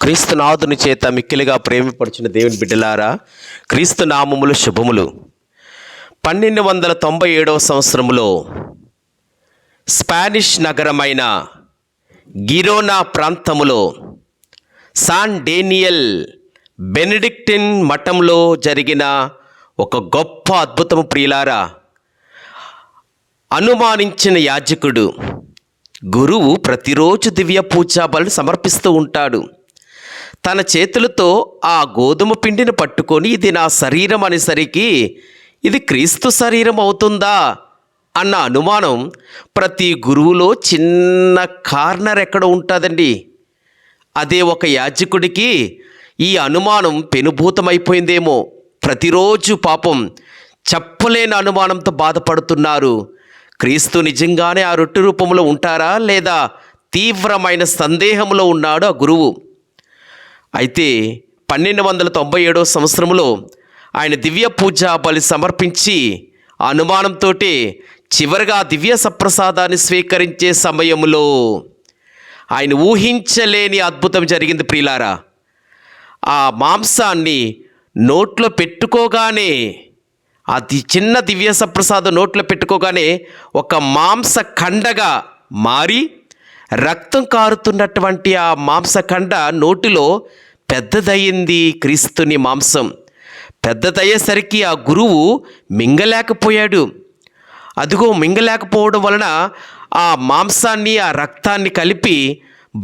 క్రీస్తునాథుని చేత మిక్కిలిగా ప్రేమపరిచిన దేవుని బిడ్డలారా, క్రీస్తు నామములు శుభములు. 1297వ సంవత్సరములో స్పానిష్ నగరమైన గిరోనా ప్రాంతములో సాన్ డేనియల్ బెనెడిక్టిన్ మఠంలో జరిగిన ఒక గొప్ప అద్భుతము ప్రియులారా. అనుమానించిన యాజకుడు గురువు ప్రతిరోజు దివ్య పూజా బలులు సమర్పిస్తూ ఉంటాడు. తన చేతులతో ఆ గోధుమ పిండిని పట్టుకొని ఇది నా శరీరం అనేసరికి ఇది క్రీస్తు శరీరం అవుతుందా అన్న అనుమానం ప్రతి గురువులో చిన్న కార్నర్ ఎక్కడ ఉంటుందండి. అదే ఒక యాజకుడికి ఈ అనుమానం పెనుభూతమైపోయిందేమో. ప్రతిరోజు పాపం చెప్పలేని అనుమానంతో బాధపడుతున్నారు. క్రీస్తు నిజంగానే ఆ రొట్టె రూపంలో ఉంటారా లేదా తీవ్రమైన సందేహంలో ఉన్నాడు ఆ గురువు. అయితే 1297వ సంవత్సరంలో ఆయన దివ్య పూజా బలి సమర్పించి అనుమానంతో చివరిగా దివ్య సప్రసాదాన్ని స్వీకరించే సమయంలో ఆయన ఊహించలేని అద్భుతం జరిగింది ప్రియులారా. ఆ మాంసాన్ని నోట్లో పెట్టుకోగానే, అది చిన్న దివ్య సప్రసాదం నోట్లో పెట్టుకోగానే ఒక మాంస ఖండగా మారి రక్తం కారుతున్నటువంటి ఆ మాంసఖండ నోటిలో పెద్దదయ్యింది. క్రీస్తుని మాంసం పెద్దదయ్యేసరికి ఆ గురువు మింగలేకపోయాడు. అదిగో మింగలేకపోవడం వలన ఆ మాంసాన్ని ఆ రక్తాన్ని కలిపి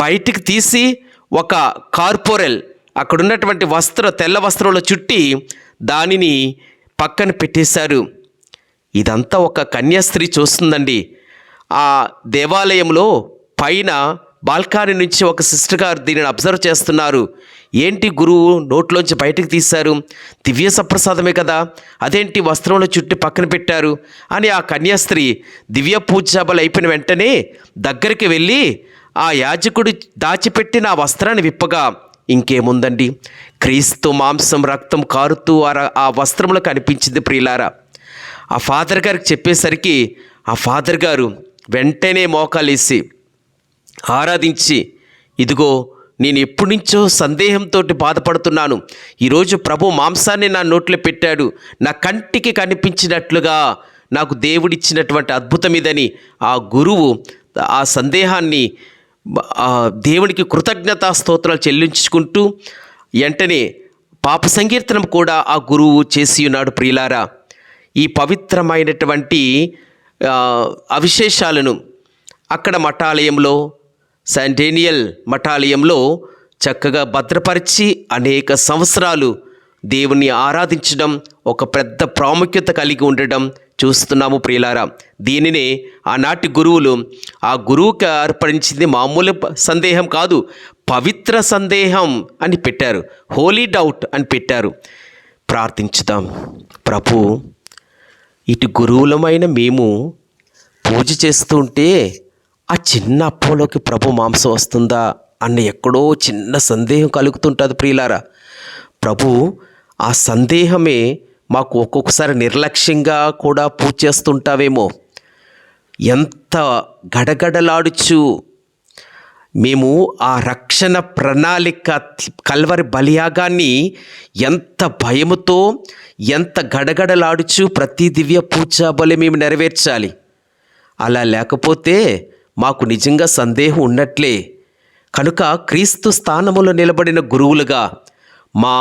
బయటికి తీసి ఒక కార్పొరెల్ అక్కడున్నటువంటి తెల్ల వస్త్రంలో చుట్టి దానిని పక్కన పెట్టేశారు. ఇదంతా ఒక కన్యాస్త్రీ చూస్తుందండి. ఆ దేవాలయంలో పైన బాల్కనీ నుంచి ఒక సిస్టర్ గారు దీనిని అబ్జర్వ్ చేస్తున్నారు. ఏంటి గురువు నోట్లోంచి బయటకు తీశారు, దివ్య సప్రసాదమే కదా, అదేంటి వస్త్రంలో చుట్టి పక్కన పెట్టారు అని ఆ కన్యాస్త్రీ దివ్య పూజాబలు అయిపోయిన వెంటనే దగ్గరికి వెళ్ళి ఆ యాజకుడు దాచిపెట్టిన ఆ వస్త్రాన్ని విప్పగా ఇంకేముందండి, క్రీస్తు మాంసం రక్తం కారుతూ ఆ వస్త్రంలో కనిపించింది ప్రియులారా. ఆ ఫాదర్ గారికి చెప్పేసరికి ఆ ఫాదర్ గారు వెంటనే మోకాలేసి ఆరాధించి, ఇదిగో నేను ఎప్పటి నుంచో సందేహంతో బాధపడుతున్నాను, ఈరోజు ప్రభు మాంసాన్ని నా నోట్లో పెట్టాడు, నా కంటికి కనిపించినట్లుగా నాకు దేవుడిచ్చినటువంటి అద్భుతం ఇదని ఆ గురువు ఆ సందేహాన్ని దేవునికి కృతజ్ఞతా స్తోత్రాలు చెల్లించుకుంటూ వెంటనే పాప సంకీర్తనం కూడా ఆ గురువు చేసి ఉన్నాడు ప్రియులారా. ఈ పవిత్రమైనటువంటి అవిశేషాలను అక్కడ మఠాలయంలో, సాన్ డేనియల్ మఠాలయంలో చక్కగా భద్రపరిచి అనేక సంవత్సరాలు దేవుణ్ణి ఆరాధించడం, ఒక పెద్ద ప్రాముఖ్యత కలిగి ఉండడం చూస్తున్నాము ప్రియులారా. దీనినే ఆనాటి గురువులు ఆ గురువుకి అర్పణించింది మామూలు సందేహం కాదు, పవిత్ర సందేహం అని పెట్టారు, హోలీ డౌట్ అని పెట్టారు. ప్రార్థించుదాం. ప్రభు, ఇటు గురువులమైన మేము పూజ చేస్తుంటే ఆ చిన్న అప్పంలోకి ప్రభు మాంసం వస్తుందా అన్న ఎక్కడో చిన్న సందేహం కలుగుతుంటుంది ప్రియులారా. ప్రభు, ఆ సందేహమే మాకు ఒక్కొక్కసారి నిర్లక్ష్యంగా కూడా పూజ చేస్తుంటావేమో. ఎంత గడగడలాడుచు మేము ఆ రక్షణ ప్రణాళిక కల్వరి బలియాగాన్ని ఎంత భయముతో, ఎంత గడగడలాడుచు ప్రతి దివ్య పూజా బలి మేము నెరవేర్చాలి. అలా లేకపోతే మాకు నిజంగా సందేహం ఉన్నట్లే. కనుక క్రీస్తు స్థానములో నిలబడిన గురువులుగా మా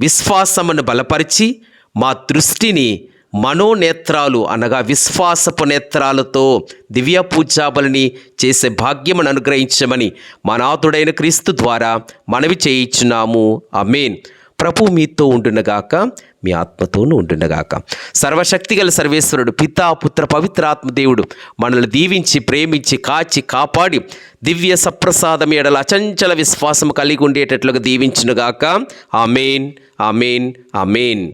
విశ్వాసమును బలపరిచి మా దృష్టిని మనోనేత్రాలు అనగా విశ్వాసపు నేత్రాలతో దివ్య పూజాబలిని చేసే భాగ్యమును అనుగ్రహించమని మా నాథుడైన క్రీస్తు ద్వారా మనవి చేయించున్నాము. ఆమేన్. ప్రభు మీతో ఉండునగాక, మీ ఆత్మతోనూ ఉండునగాక. సర్వశక్తిగల సర్వేశ్వరుడు పితా పుత్ర పవిత్రాత్మ దేవుడు మనల్ని దీవించి ప్రేమించి కాచి కాపాడి దివ్య సప్రసాదం ఎడల అచంచల విశ్వాసం కలిగి ఉండేటట్లుగా దీవించునుగాక. ఆమేన్, ఆమేన్, ఆమేన్.